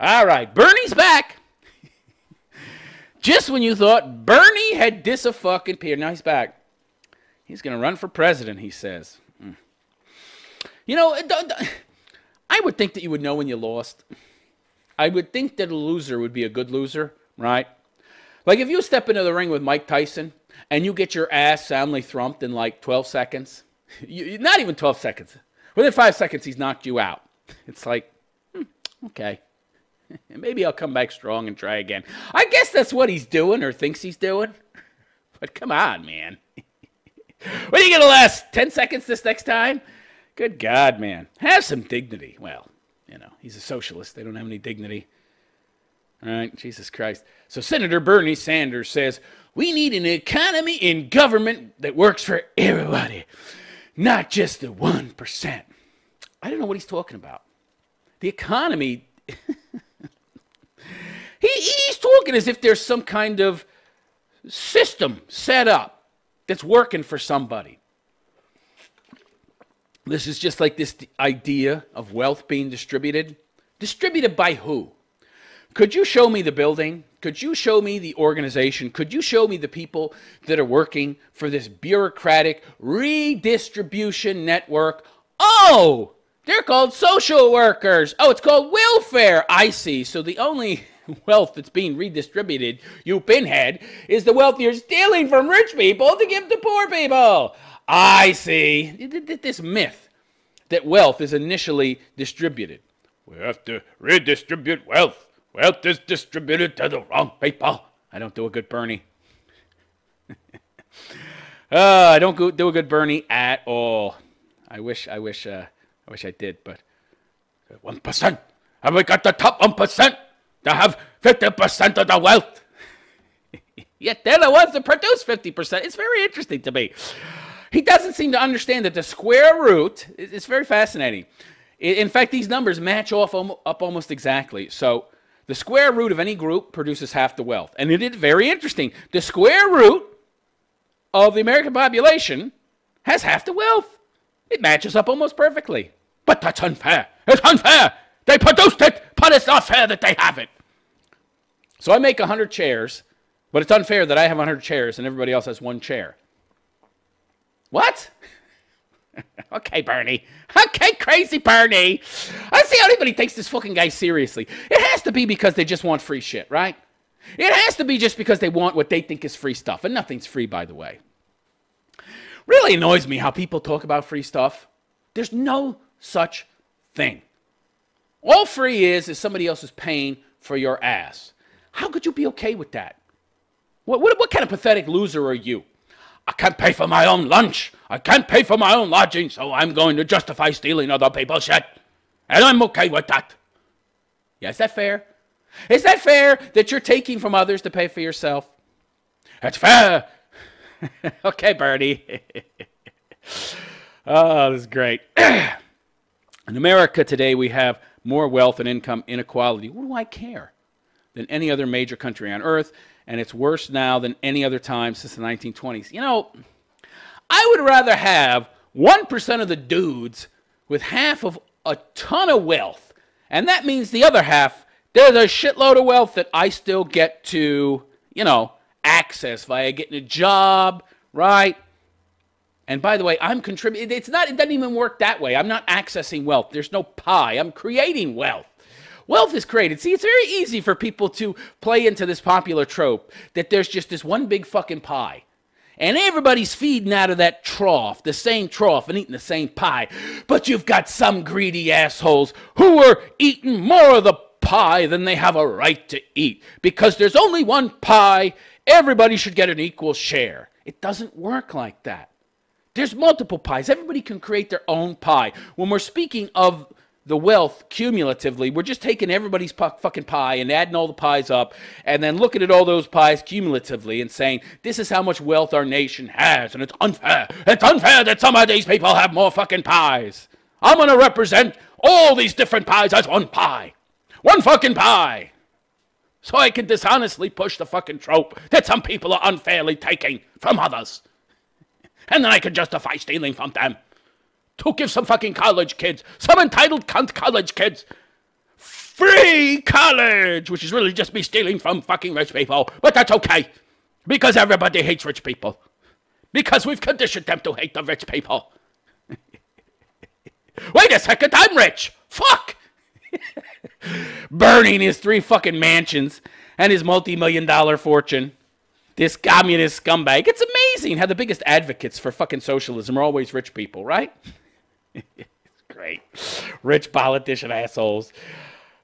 All right, Bernie's back. Just when you thought Bernie had dis-a-fucking-peared, now he's back. He's going to run for president, he says. You know, I would think that you would know when you lost. I would think that a loser would be a good loser, right? Like if you step into the ring with Mike Tyson and you get your ass soundly thumped in like 12 seconds, not even 12 seconds. Within 5 seconds, he's knocked you out. It's like, okay. Maybe I'll come back strong and try again. I guess that's what he's doing or thinks he's doing. But come on, man. What are you going to last 10 seconds this next time? Good God, man. Have some dignity. Well, you know, he's a socialist. They don't have any dignity. All right, Jesus Christ. So Senator Bernie Sanders says, we need an economy in government that works for everybody, not just the 1%. I don't know what he's talking about. The economy... He's talking as if there's some kind of system set up that's working for somebody. This is just like this idea of wealth being distributed. Distributed by who? Could you show me the building? Could you show me the organization? Could you show me the people that are working for this bureaucratic redistribution network? Oh, they're called social workers. Oh, it's called welfare. I see. So the only wealth that's being redistributed, you pinhead, is the wealth you're stealing from rich people to give to poor people. I see. This myth that wealth is initially distributed. We have to redistribute wealth. Wealth is distributed to the wrong people. I don't do a good Bernie. I don't do a good Bernie at all. I wish I did, but 1%. Have we got the top 1% to have 50% of the wealth? Yet they're the ones that produce 50%. It's very interesting to me. He doesn't seem to understand that the square root is very fascinating. In fact, these numbers match up almost exactly. So the square root of any group produces half the wealth. And it is very interesting. The square root of the American population has half the wealth. It matches up almost perfectly. But that's unfair. It's unfair. They produced it, but it's not fair that they have it. So I make 100 chairs, but it's unfair that I have 100 chairs and everybody else has one chair. What? Okay, Bernie. Okay, crazy Bernie. I see how anybody takes this fucking guy seriously. It has to be because they just want free shit, right? It has to be just because they want what they think is free stuff. And nothing's free, by the way. Really annoys me how people talk about free stuff. There's no such thing. All free is somebody else is paying for your ass. How could you be okay with that? What kind of pathetic loser are you? I can't pay for my own lunch. I can't pay for my own lodging, so I'm going to justify stealing other people's shit. And I'm okay with that. Yeah, is that fair? Is that fair that you're taking from others to pay for yourself? It's fair. Okay, Bernie. Oh, this is great. In America today, we have more wealth and income inequality. What do I care? Than any other major country on earth. And it's worse now than any other time since the 1920s. You know, I would rather have 1% of the dudes with half of a ton of wealth. And that means the other half, there's a shitload of wealth that I still get to, you know, access via getting a job, right? And by the way, I'm contributing. It doesn't even work that way. I'm not accessing wealth. There's no pie. I'm creating wealth. Wealth is created. See, it's very easy for people to play into this popular trope that there's just this one big fucking pie. And everybody's feeding out of that trough, the same trough, and eating the same pie. But you've got some greedy assholes who are eating more of the pie than they have a right to eat. Because there's only one pie, everybody should get an equal share. It doesn't work like that. There's multiple pies. Everybody can create their own pie. When we're speaking of the wealth cumulatively, we're just taking everybody's fucking pie and adding all the pies up and then looking at all those pies cumulatively and saying, this is how much wealth our nation has, and it's unfair. It's unfair that some of these people have more fucking pies. I'm going to represent all these different pies as one pie. One fucking pie. So I can dishonestly push the fucking trope that some people are unfairly taking from others. And then I can justify stealing from them. To give some fucking college kids, some entitled cunt college kids, free college, which is really just me stealing from fucking rich people. But that's okay, because everybody hates rich people. Because we've conditioned them to hate the rich people. Wait a second, I'm rich. Fuck. Burning his 3 fucking mansions and his multi-million-dollar fortune. This communist scumbag. It's amazing how the biggest advocates for fucking socialism are always rich people, right? Great. Rich politician assholes.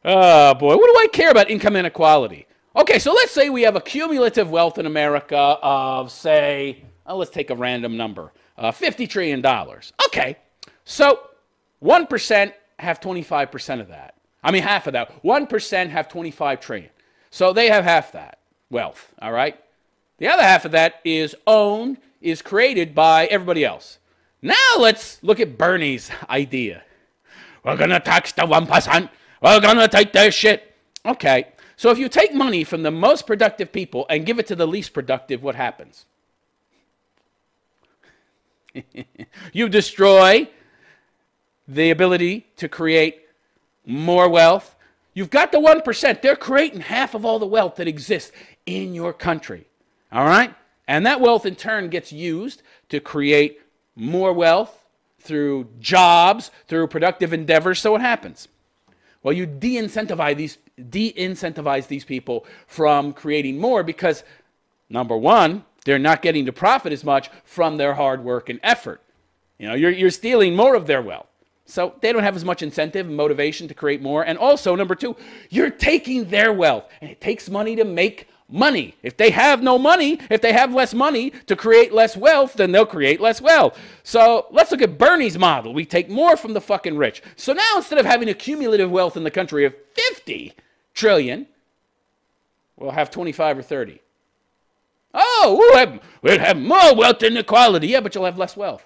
Oh, boy. What do I care about income inequality? Okay, so let's say we have a cumulative wealth in America of, say, let's take a random number, $50 trillion. Okay, so 1% have 25% of that. I mean, half of that. 1% have 25 trillion. So they have half that wealth, all right? The other half of that is owned, is created by everybody else. Now let's look at Bernie's idea. We're going to tax the 1%. We're going to take their shit. Okay, so if you take money from the most productive people and give it to the least productive, what happens? You destroy the ability to create more wealth. You've got the 1%. They're creating half of all the wealth that exists in your country. All right? And that wealth in turn gets used to create more wealth through jobs, through productive endeavors. So what happens? Well, you de-incentivize these people from creating more because, number one, they're not getting to profit as much from their hard work and effort. You know, you're stealing more of their wealth. So they don't have as much incentive and motivation to create more. And also, number two, you're taking their wealth. And it takes money to make money. If they have no money, if they have less money to create less wealth, then they'll create less wealth. So let's look at Bernie's model. We take more from the fucking rich. So now instead of having a cumulative wealth in the country of 50 trillion, we'll have 25 or 30. Oh, we'll have more wealth inequality. Yeah, but you'll have less wealth.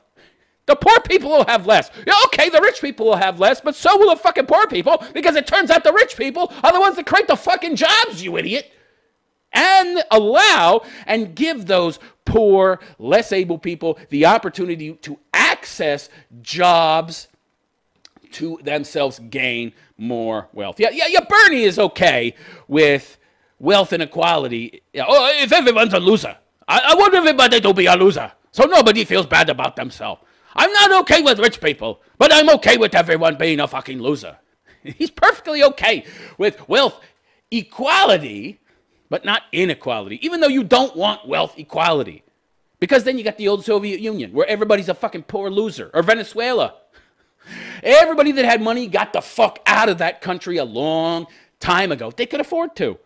The poor people will have less. Yeah, okay, the rich people will have less, but so will the fucking poor people, because it turns out the rich people are the ones that create the fucking jobs, you idiot. And allow and give those poor, less able people the opportunity to access jobs to themselves gain more wealth. Yeah, Bernie is okay with wealth inequality. Yeah, oh, if everyone's a loser. I want everybody to be a loser, so nobody feels bad about themselves. I'm not okay with rich people, but I'm okay with everyone being a fucking loser. He's perfectly okay with wealth equality, but not inequality, even though you don't want wealth equality. Because then you got the old Soviet Union, where everybody's a fucking poor loser, or Venezuela. Everybody that had money got the fuck out of that country a long time ago. They could afford to.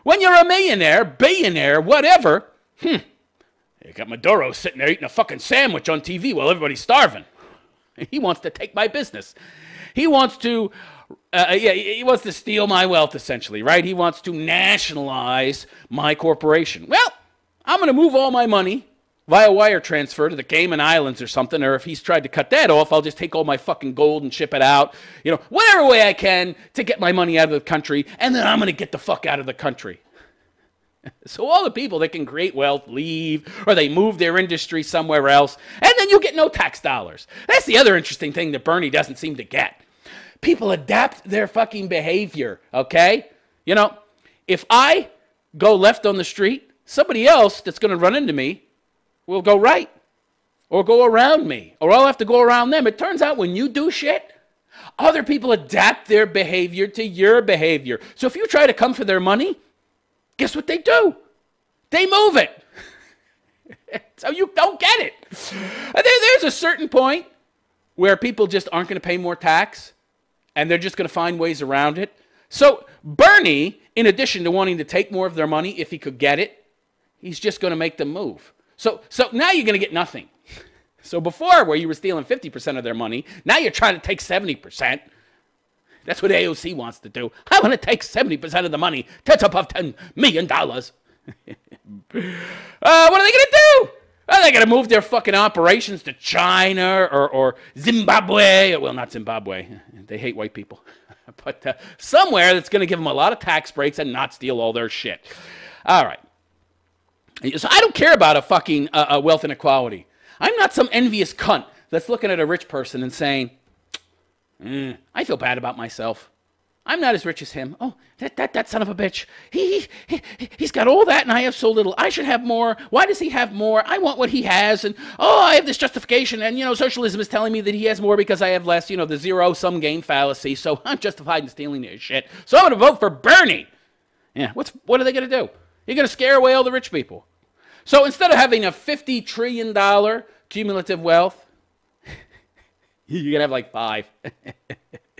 When you're a millionaire, billionaire, whatever, you got Maduro sitting there eating a fucking sandwich on TV while everybody's starving. He wants to take my business. He wants to, he wants to steal my wealth, essentially, right? He wants to nationalize my corporation. Well, I'm going to move all my money via wire transfer to the Cayman Islands or something, or if he's tried to cut that off, I'll just take all my fucking gold and ship it out. You know, whatever way I can to get my money out of the country, and then I'm going to get the fuck out of the country. So all the people that can create wealth leave, or they move their industry somewhere else, and then you get no tax dollars. That's the other interesting thing that Bernie doesn't seem to get. People adapt their fucking behavior, okay? You know, if I go left on the street, somebody else that's going to run into me will go right, or go around me, or I'll have to go around them. It turns out when you do shit, other people adapt their behavior to your behavior. So if you try to come for their money, guess what they do? They move it. So you don't get it. There's a certain point where people just aren't going to pay more tax, and they're just going to find ways around it. So Bernie, in addition to wanting to take more of their money if he could get it, he's just going to make them move. So now you're going to get nothing. So before, where you were stealing 50% of their money, now you're trying to take 70%. That's what AOC wants to do. I want to take 70% of the money. That's above $10 million. What are they going to do? Are they going to move their fucking operations to China or Zimbabwe? Well, not Zimbabwe. They hate white people. But somewhere that's going to give them a lot of tax breaks and not steal all their shit. All right. So I don't care about a fucking wealth inequality. I'm not some envious cunt that's looking at a rich person and saying, I feel bad about myself. I'm not as rich as him. Oh, that son of a bitch. He's got all that and I have so little. I should have more. Why does he have more? I want what he has. And, oh, I have this justification. And, socialism is telling me that he has more because I have less. The zero-sum game fallacy. So I'm justified in stealing his shit. So I'm going to vote for Bernie. Yeah, what are they going to do? You're going to scare away all the rich people. So instead of having a $50 trillion cumulative wealth, you're going to have like 5.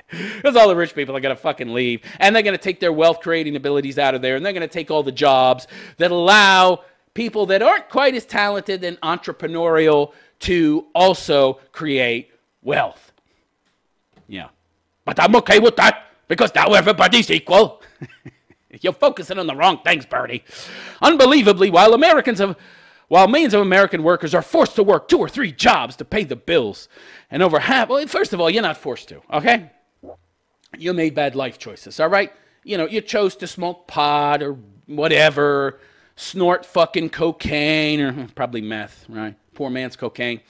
Because all the rich people are going to fucking leave. And they're going to take their wealth-creating abilities out of there. And they're going to take all the jobs that allow people that aren't quite as talented and entrepreneurial to also create wealth. Yeah. But I'm okay with that because now everybody's equal. You're focusing on the wrong things, Bernie. Unbelievably, while millions of American workers are forced to work 2 or 3 jobs to pay the bills, and over half, well, first of all, you're not forced to, okay? You made bad life choices, all right? You chose to smoke pot or whatever, snort fucking cocaine or probably meth, right? Poor man's cocaine.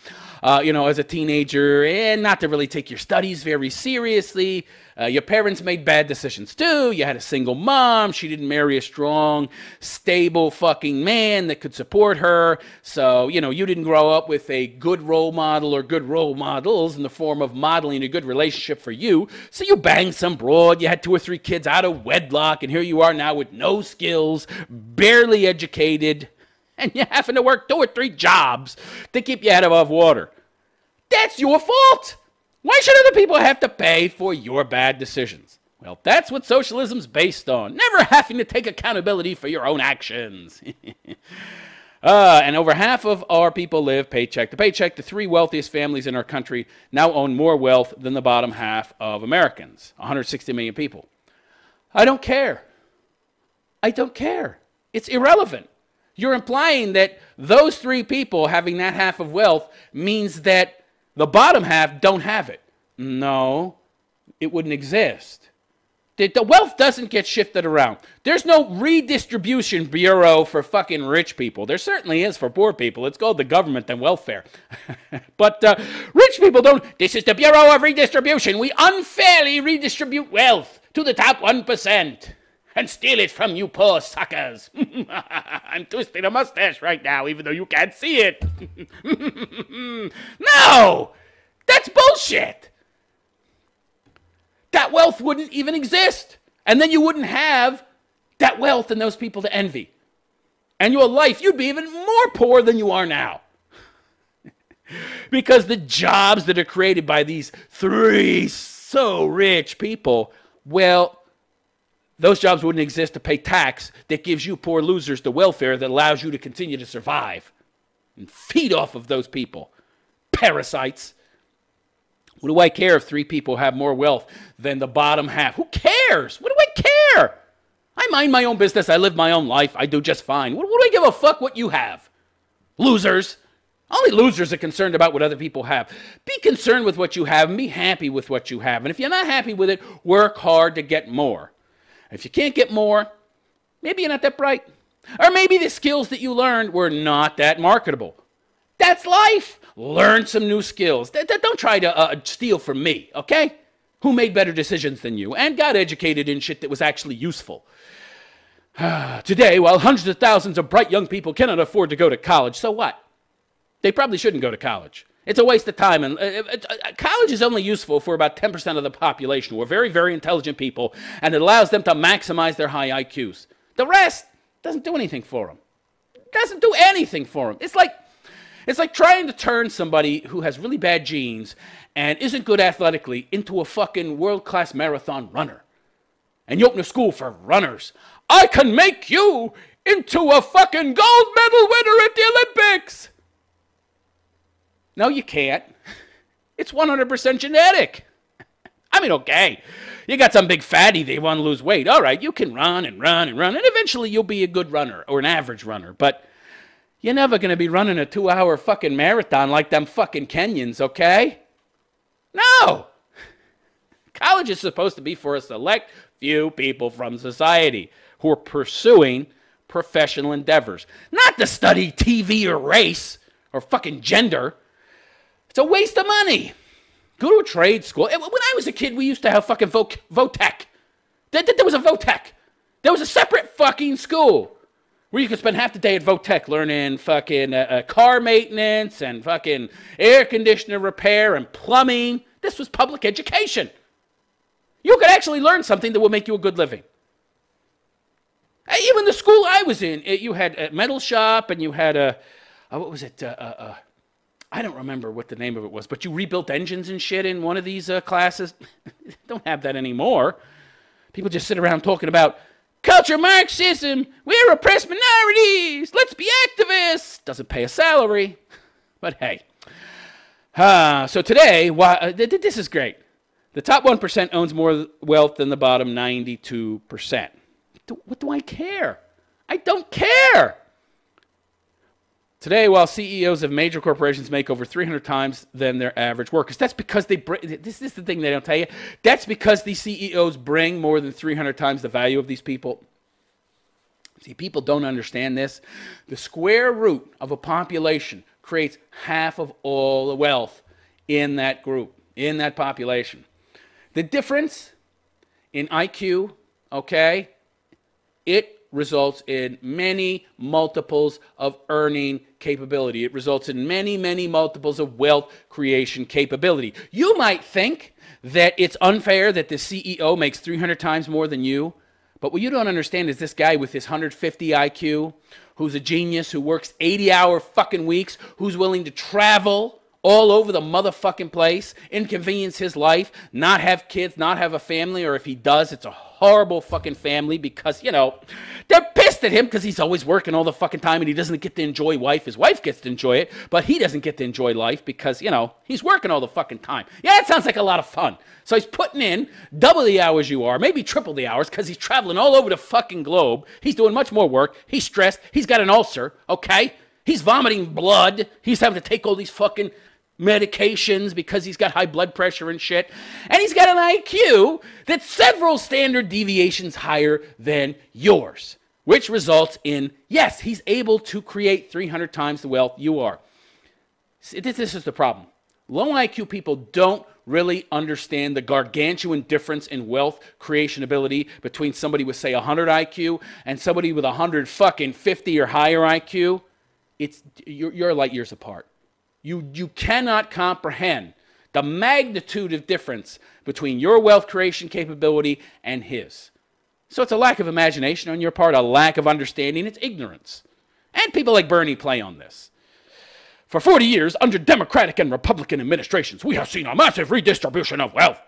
As a teenager, and not to really take your studies very seriously. Your parents made bad decisions too. You had a single mom. She didn't marry a strong, stable fucking man that could support her. So, you didn't grow up with a good role model or good role models in the form of modeling a good relationship for you. So you banged some broad. You had 2 or 3 kids out of wedlock. And here you are now with no skills, barely educated. And you're having to work 2 or 3 jobs to keep your head above water. That's your fault. Why should other people have to pay for your bad decisions? Well, that's what socialism's based on. Never having to take accountability for your own actions. And over half of our people live paycheck to paycheck. The 3 wealthiest families in our country now own more wealth than the bottom half of Americans, 160 million people. I don't care. I don't care. It's irrelevant. You're implying that those 3 people having that half of wealth means that the bottom half don't have it. No, it wouldn't exist. The wealth doesn't get shifted around. There's no redistribution bureau for fucking rich people. There certainly is for poor people. It's called the government and welfare. But rich people don't. This is the Bureau of Redistribution. We unfairly redistribute wealth to the top 1%. And steal it from you poor suckers. I'm twisting a mustache right now, even though you can't see it. No! That's bullshit! That wealth wouldn't even exist. And then you wouldn't have that wealth and those people to envy. And your life, you'd be even more poor than you are now. Because the jobs that are created by these 3 so rich people, well, those jobs wouldn't exist to pay tax that gives you poor losers the welfare that allows you to continue to survive and feed off of those people. Parasites. What do I care if 3 people have more wealth than the bottom half? Who cares? What do I care? I mind my own business. I live my own life. I do just fine. What do I give a fuck what you have? Losers. Only losers are concerned about what other people have. Be concerned with what you have and be happy with what you have. And if you're not happy with it, work hard to get more. If you can't get more, maybe you're not that bright. Or maybe the skills that you learned were not that marketable. That's life. Learn some new skills. Don't try to steal from me, okay? Who made better decisions than you and got educated in shit that was actually useful. Today, while hundreds of thousands of bright young people cannot afford to go to college, so what? They probably shouldn't go to college. It's a waste of time. And college is only useful for about 10% of the population who are very, very intelligent people, and it allows them to maximize their high IQs. The rest doesn't do anything for them. It doesn't do anything for them. It's like trying to turn somebody who has really bad genes and isn't good athletically into a fucking world-class marathon runner. And you open a school for runners. I can make you into a fucking gold medal winner at the Olympics. No, you can't. It's 100% genetic. I mean, okay, you got some big fatty that want to lose weight. All right, you can run and run and run, and eventually you'll be a good runner or an average runner. But you're never going to be running a 2-hour fucking marathon like them fucking Kenyans, okay? No. College is supposed to be for a select few people from society who are pursuing professional endeavors, not to study TV or race or fucking gender. It's a waste of money. Go to a trade school. When I was a kid, we used to have fucking Votech. There was a Votech. There was a separate fucking school where you could spend half the day at Votech learning fucking car maintenance and fucking air conditioner repair and plumbing. This was public education. You could actually learn something that will make you a good living. Even the school I was in, you had a metal shop and you had what was it? I don't remember what the name of it was, but you rebuilt engines and shit in one of these classes. Don't have that anymore. People just sit around talking about culture Marxism. We're oppressed minorities. Let's be activists. Doesn't pay a salary. But hey. So today, this is great. The top 1% owns more wealth than the bottom 92%. What do I care? I don't care. Today, while CEOs of major corporations make over 300 times than their average workers, that's because this is the thing they don't tell you. That's because these CEOs bring more than 300 times the value of these people. See, people don't understand this. The square root of a population creates half of all the wealth in that group, in that population. The difference in IQ, okay, it results in many multiples of earning capability. It results in many, many multiples of wealth creation capability. You might think that it's unfair that the CEO makes 300 times more than you, but what you don't understand is this guy with his 150 IQ, who's a genius, who works 80-hour fucking weeks, who's willing to travel all over the motherfucking place, inconvenience his life, not have kids, not have a family, or if he does, it's a horrible fucking family because, you know, they're pissed at him because he's always working all the fucking time and he doesn't get to enjoy life. His wife gets to enjoy it, but he doesn't get to enjoy life because, you know, he's working all the fucking time. Yeah, it sounds like a lot of fun. So he's putting in double the hours you are, maybe triple the hours because he's traveling all over the fucking globe. He's doing much more work. He's stressed. He's got an ulcer, okay? He's vomiting blood. He's having to take all these fucking medications because he's got high blood pressure and shit. And he's got an IQ that's several standard deviations higher than yours, which results in, yes, he's able to create 300 times the wealth you are. This is the problem. Low IQ people don't really understand the gargantuan difference in wealth creation ability between somebody with, say, 100 IQ and somebody with 150 or higher IQ. You're light years apart. You cannot comprehend the magnitude of difference between your wealth creation capability and his. So it's a lack of imagination on your part, a lack of understanding. It's ignorance. And people like Bernie play on this. For 40 years, under Democratic and Republican administrations, we have seen a massive redistribution of wealth.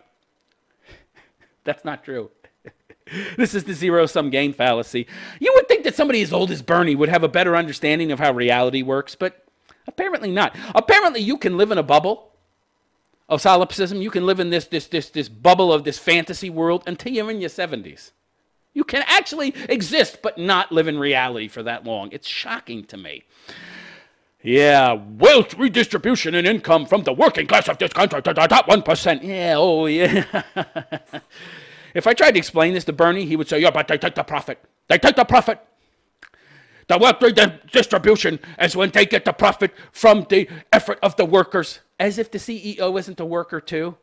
That's not true. This is the zero-sum game fallacy. You would think that somebody as old as Bernie would have a better understanding of how reality works, but apparently not. Apparently you can live in a bubble of solipsism. You can live in this bubble of this fantasy world until you're in your 70s. You can actually exist but not live in reality for that long. It's shocking to me. Yeah, wealth redistribution and income from the working class of this country to the top 1%. Yeah, oh yeah. If I tried to explain this to Bernie, he would say, yeah, but they take the profit. They take the profit. The wealth redistribution is when they get the profit from the effort of the workers. As if the CEO isn't a worker too.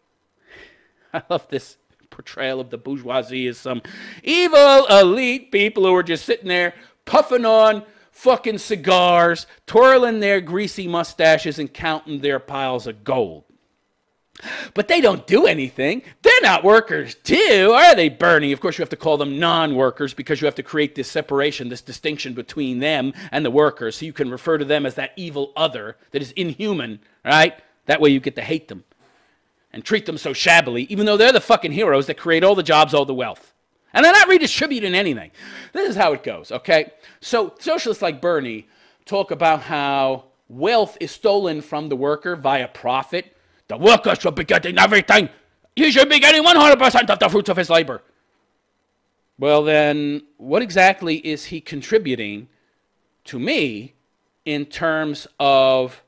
I love this portrayal of the bourgeoisie as some evil elite people who are just sitting there puffing on fucking cigars, twirling their greasy mustaches and counting their piles of gold. But they don't do anything. They're not workers too, are they, Bernie? Of course, you have to call them non-workers because you have to create this separation, this distinction between them and the workers, so you can refer to them as that evil other that is inhuman, right? That way you get to hate them and treat them so shabbily, even though they're the fucking heroes that create all the jobs, all the wealth. And they're not redistributing anything. This is how it goes, okay? So socialists like Bernie talk about how wealth is stolen from the worker via profit. The worker should be getting everything. He should be getting 100% of the fruits of his labor. Well, then, what exactly is he contributing to me in terms of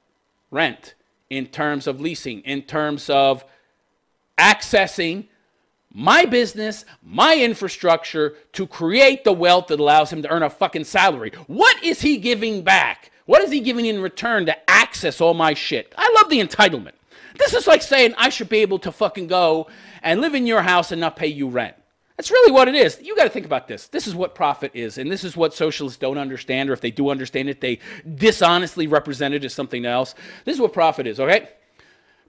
rent, in terms of leasing, in terms of accessing my business, my infrastructure to create the wealth that allows him to earn a fucking salary? What is he giving back? What is he giving in return to access all my shit? I love the entitlement. This is like saying I should be able to fucking go and live in your house and not pay you rent. That's really what it is. You got to think about this. This is what profit is, and this is what socialists don't understand, or if they do understand it, they dishonestly represent it as something else. This is what profit is, okay?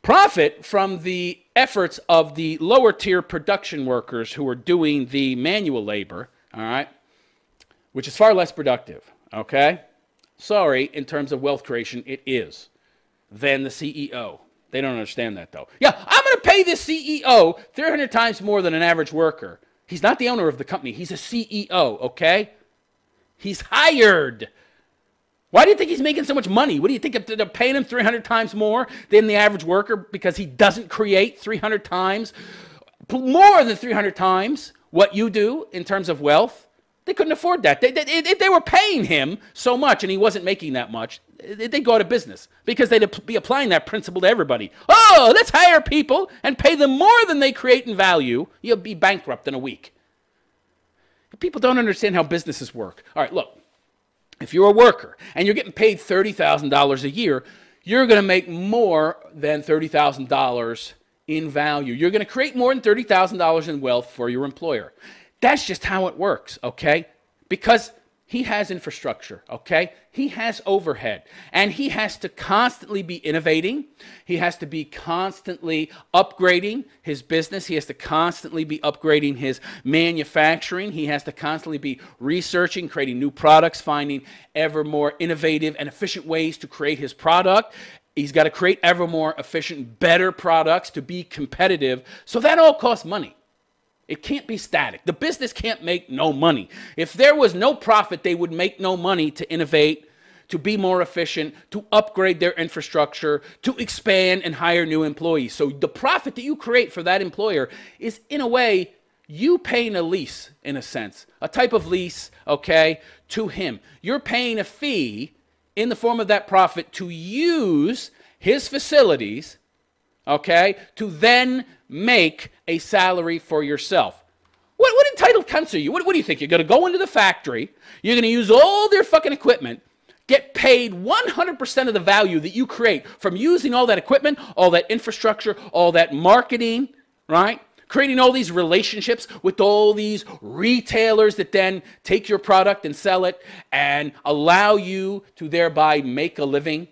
Profit from the efforts of the lower tier production workers who are doing the manual labor, all right, which is far less productive, okay? Sorry, in terms of wealth creation, it is, than the CEO. They don't understand that, though. Yeah, I'm going to pay this CEO 300 times more than an average worker. He's not the owner of the company. He's a CEO, okay? He's hired. Why do you think he's making so much money? What do you think they're paying him 300 times more than the average worker because he doesn't create 300 times, more than 300 times what you do in terms of wealth? They couldn't afford that. They were paying him so much and he wasn't making that much, they'd go out of business because they'd be applying that principle to everybody. Oh, let's hire people and pay them more than they create in value. You'll be bankrupt in a week. People don't understand how businesses work. All right, look, if you're a worker and you're getting paid $30,000 a year, you're going to make more than $30,000 in value. You're going to create more than $30,000 in wealth for your employer. That's just how it works, okay? Because he has infrastructure, okay? He has overhead, and he has to constantly be innovating. He has to be constantly upgrading his business. He has to constantly be upgrading his manufacturing. He has to constantly be researching, creating new products, finding ever more innovative and efficient ways to create his product. He's got to create ever more efficient, better products to be competitive. So that all costs money. It can't be static. The business can't make no money. If there was no profit, they would make no money to innovate, to be more efficient, to upgrade their infrastructure, to expand and hire new employees. So the profit that you create for that employer is, in a way, you paying a lease, in a sense, a type of lease, okay, to him. You're paying a fee in the form of that profit to use his facilities, okay, to then make a salary for yourself. What entitled cunts are you? What do you think? You're going to go into the factory, you're going to use all their fucking equipment, get paid 100% of the value that you create from using all that equipment, all that infrastructure, all that marketing, right? Creating all these relationships with all these retailers that then take your product and sell it and allow you to thereby make a living.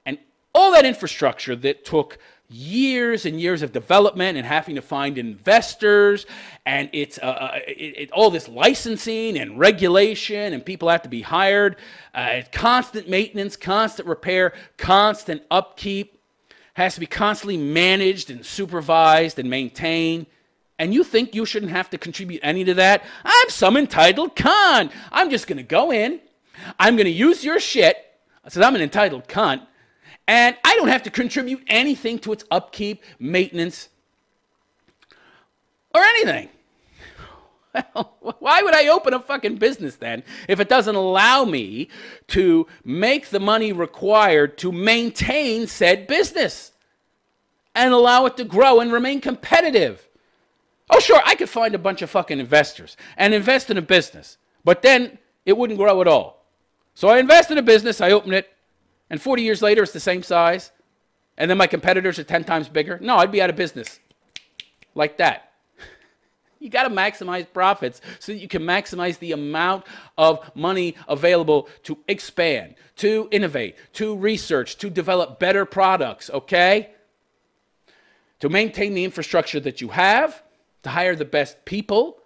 And all that infrastructure that took years and years of development and having to find investors, and it's all this licensing and regulation, and people have to be hired, constant maintenance, constant repair, constant upkeep, has to be constantly managed and supervised and maintained. And you think you shouldn't have to contribute any to that? I'm some entitled cunt. I'm just going to go in, I'm going to use your shit, since I'm an entitled cunt, and I don't have to contribute anything to its upkeep, maintenance, or anything. Well, why would I open a fucking business then if it doesn't allow me to make the money required to maintain said business and allow it to grow and remain competitive? Oh, sure, I could find a bunch of fucking investors and invest in a business, but then it wouldn't grow at all. So I invest in a business, I open it, and 40 years later, it's the same size, and then my competitors are 10 times bigger. No, I'd be out of business like that. You got to maximize profits so that you can maximize the amount of money available to expand, to innovate, to research, to develop better products, okay? To maintain the infrastructure that you have, to hire the best people.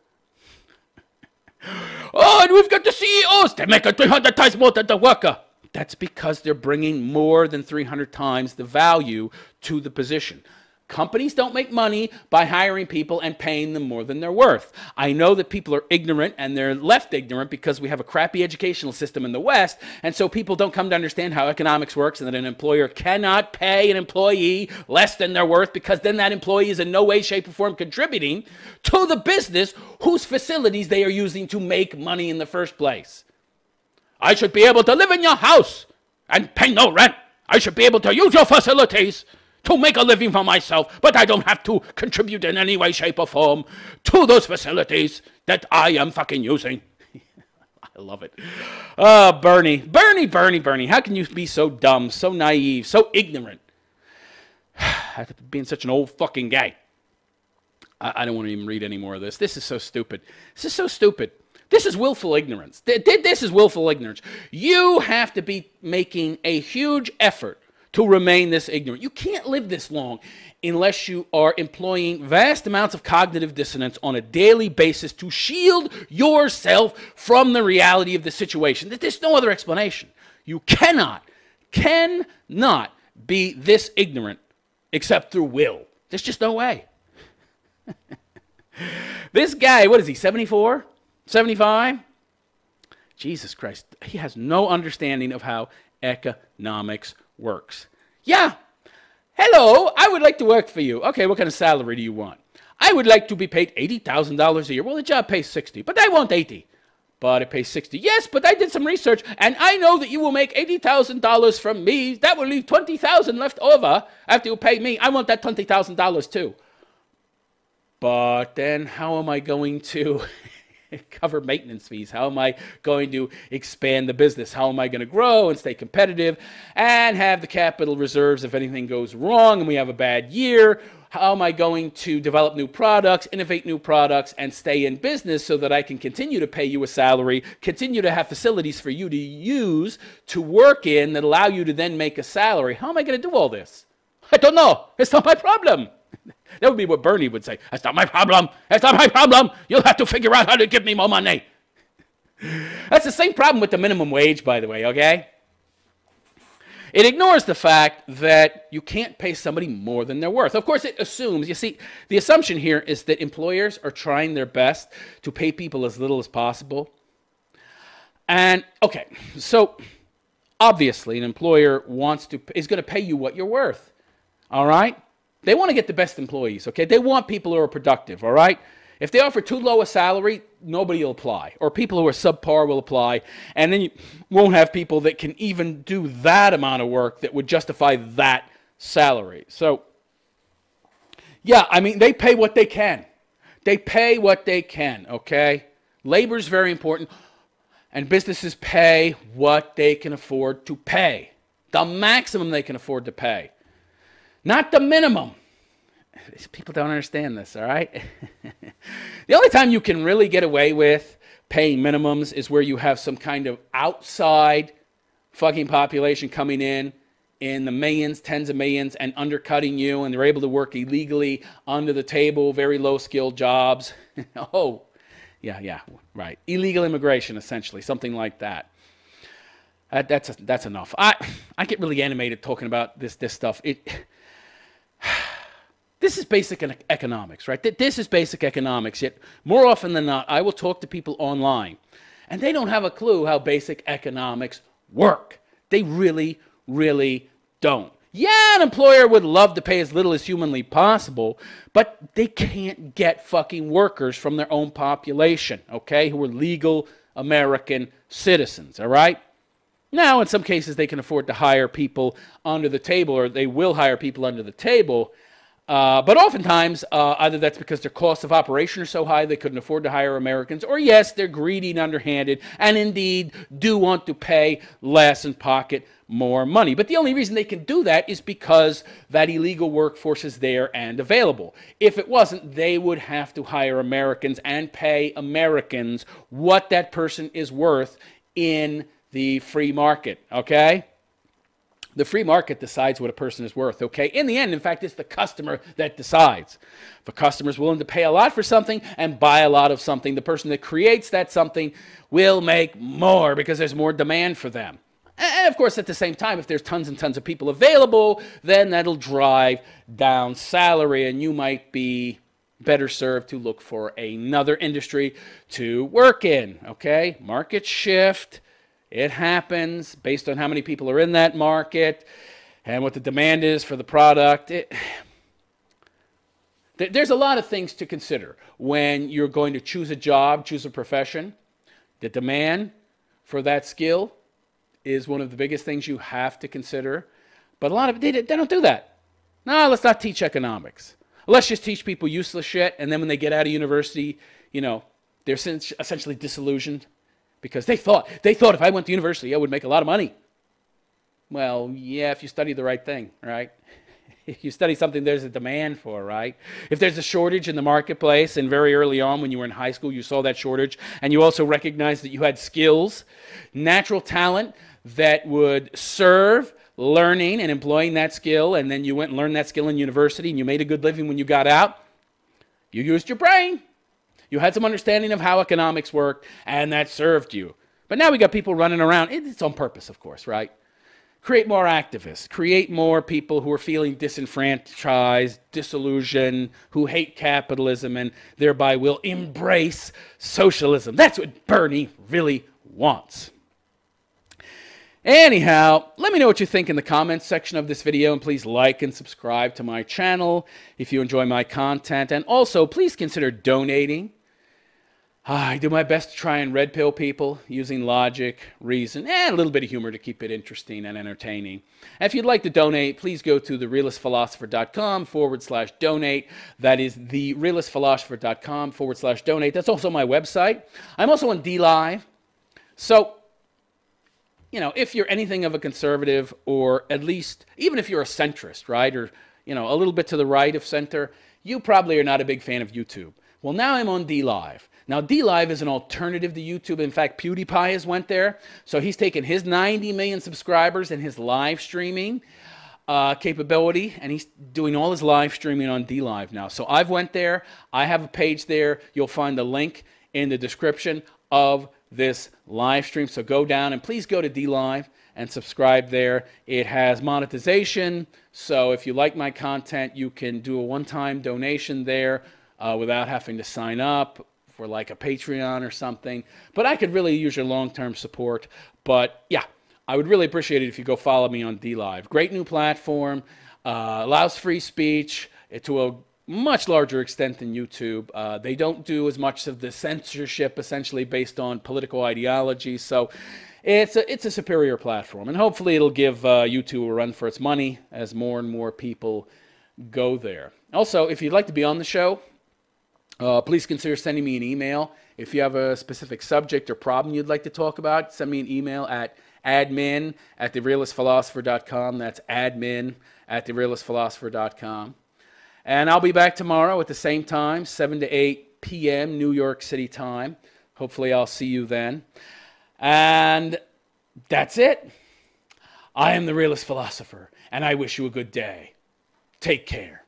Oh, and we've got the CEOs. They make 300 times more than the worker. That's because they're bringing more than 300 times the value to the position. Companies don't make money by hiring people and paying them more than they're worth. I know that people are ignorant, and they're left ignorant because we have a crappy educational system in the West, and so people don't come to understand how economics works and that an employer cannot pay an employee less than they're worth, because then that employee is in no way, shape, or form contributing to the business whose facilities they are using to make money in the first place. I should be able to live in your house and pay no rent. I should be able to use your facilities to make a living for myself, but I don't have to contribute in any way, shape, or form to those facilities that I am fucking using. I love it. Bernie. How can you be so dumb, so naive, so ignorant? Being such an old fucking guy. I don't want to even read any more of this. This is so stupid. This is so stupid. This is willful ignorance. This is willful ignorance. You have to be making a huge effort to remain this ignorant. You can't live this long unless you are employing vast amounts of cognitive dissonance on a daily basis to shield yourself from the reality of the situation. There's no other explanation. You cannot be this ignorant except through will. There's just no way. This guy, what is he, 74? 75? Jesus Christ. He has no understanding of how economics works. Yeah. Hello, I would like to work for you. Okay, what kind of salary do you want? I would like to be paid $80,000 a year. Well, the job pays 60, but I want 80. But it pays 60. Yes, but I did some research, and I know that you will make $80,000 from me. That will leave $20,000 left over after you pay me. I want that $20,000 too. But then how am I going to cover maintenance fees? How am I going to expand the business? How am I going to grow and stay competitive and have the capital reserves if anything goes wrong and we have a bad year? How am I going to develop new products, innovate new products, and stay in business so that I can continue to pay you a salary, continue to have facilities for you to use, to work in, that allow you to then make a salary? How am I going to do all this? I don't know. It's not my problem. That would be what Bernie would say. That's not my problem. That's not my problem. You'll have to figure out how to give me more money. That's the same problem with the minimum wage, by the way, okay? It ignores the fact that you can't pay somebody more than they're worth. Of course, it assumes, you see, the assumption here is that employers are trying their best to pay people as little as possible. And, okay, so obviously an employer is going to pay you what you're worth, all right? They want to get the best employees, okay? They want people who are productive, all right? If they offer too low a salary, nobody will apply. Or people who are subpar will apply. And then you won't have people that can even do that amount of work that would justify that salary. So, yeah, I mean, they pay what they can. They pay what they can, okay? Labor is very important. And businesses pay what they can afford to pay. The maximum they can afford to pay. Not the minimum. People don't understand this, all right? The only time you can really get away with paying minimums is where you have some kind of outside fucking population coming in the millions, tens of millions, and undercutting you, and they're able to work illegally under the table, very low-skilled jobs. Oh, yeah, right. Illegal immigration, essentially, something like that. That's enough. I get really animated talking about this stuff. This is basic economics, right? This is basic economics. Yet more often than not, I will talk to people online, and they don't have a clue how basic economics work. They really, really don't. Yeah, an employer would love to pay as little as humanly possible, but they can't get fucking workers from their own population, okay, who are legal American citizens, all right? Now, in some cases, they can afford to hire people under the table, or they will hire people under the table. But oftentimes, either that's because their costs of operation are so high they couldn't afford to hire Americans, or yes, they're greedy and underhanded, and indeed do want to pay less and pocket more money. But the only reason they can do that is because that illegal workforce is there and available. If it wasn't, they would have to hire Americans and pay Americans what that person is worth in the free market, okay? The free market decides what a person is worth, okay? In the end, in fact, it's the customer that decides. If a customer is willing to pay a lot for something and buy a lot of something, the person that creates that something will make more because there's more demand for them. And of course, at the same time, if there's tons and tons of people available, then that'll drive down salary, and you might be better served to look for another industry to work in, okay? Market shift. It happens based on how many people are in that market and what the demand is for the product. There's a lot of things to consider when you're going to choose a job, choose a profession. The demand for that skill is one of the biggest things you have to consider. But a lot of they don't do that. No, let's not teach economics. Let's just teach people useless shit, and then when they get out of university, they're essentially disillusioned. Because they thought if I went to university, I would make a lot of money. Well, yeah, if you study the right thing, right? You study something there's a demand for, right? If there's a shortage in the marketplace, and very early on when you were in high school, you saw that shortage, and you also recognized that you had skills, natural talent that would serve learning and employing that skill, and then you went and learned that skill in university, and you made a good living when you got out, you used your brain. You had some understanding of how economics worked, and that served you. But now we got people running around. It's on purpose, of course, right? Create more activists. Create more people who are feeling disenfranchised, disillusioned, who hate capitalism, and thereby will embrace socialism. That's what Bernie really wants. Anyhow, let me know what you think in the comments section of this video, and please like and subscribe to my channel if you enjoy my content. And also, please consider donating. I do my best to try and red pill people using logic, reason, and a little bit of humor to keep it interesting and entertaining. And if you'd like to donate, please go to therealistphilosopher.com/donate. That is therealistphilosopher.com/donate. That's also my website. I'm also on DLive. So, you know, if you're anything of a conservative, or at least, even if you're a centrist, right, or, you know, a little bit to the right of center, you probably are not a big fan of YouTube. Well, now I'm on DLive. Now, DLive is an alternative to YouTube. In fact, PewDiePie has went there. So he's taken his 90 million subscribers and his live streaming capability, and he's doing all his live streaming on DLive now. So I've went there. I have a page there. You'll find the link in the description of this live stream. So go down and please go to DLive and subscribe there. It has monetization. So if you like my content, you can do a one-time donation there without having to sign up for like a Patreon or something. But I could really use your long-term support. But yeah, I would really appreciate it if you go follow me on DLive. Great new platform, allows free speech to a much larger extent than YouTube. They don't do as much of the censorship essentially based on political ideology. So it's a superior platform. And hopefully it'll give YouTube a run for its money as more and more people go there. Also, if you'd like to be on the show, please consider sending me an email. If you have a specific subject or problem you'd like to talk about, send me an email at admin@therealistphilosopher.com. That's admin@therealistphilosopher.com. And I'll be back tomorrow at the same time, 7 to 8 p.m. New York City time. Hopefully I'll see you then. And that's it. I am the Realist Philosopher, and I wish you a good day. Take care.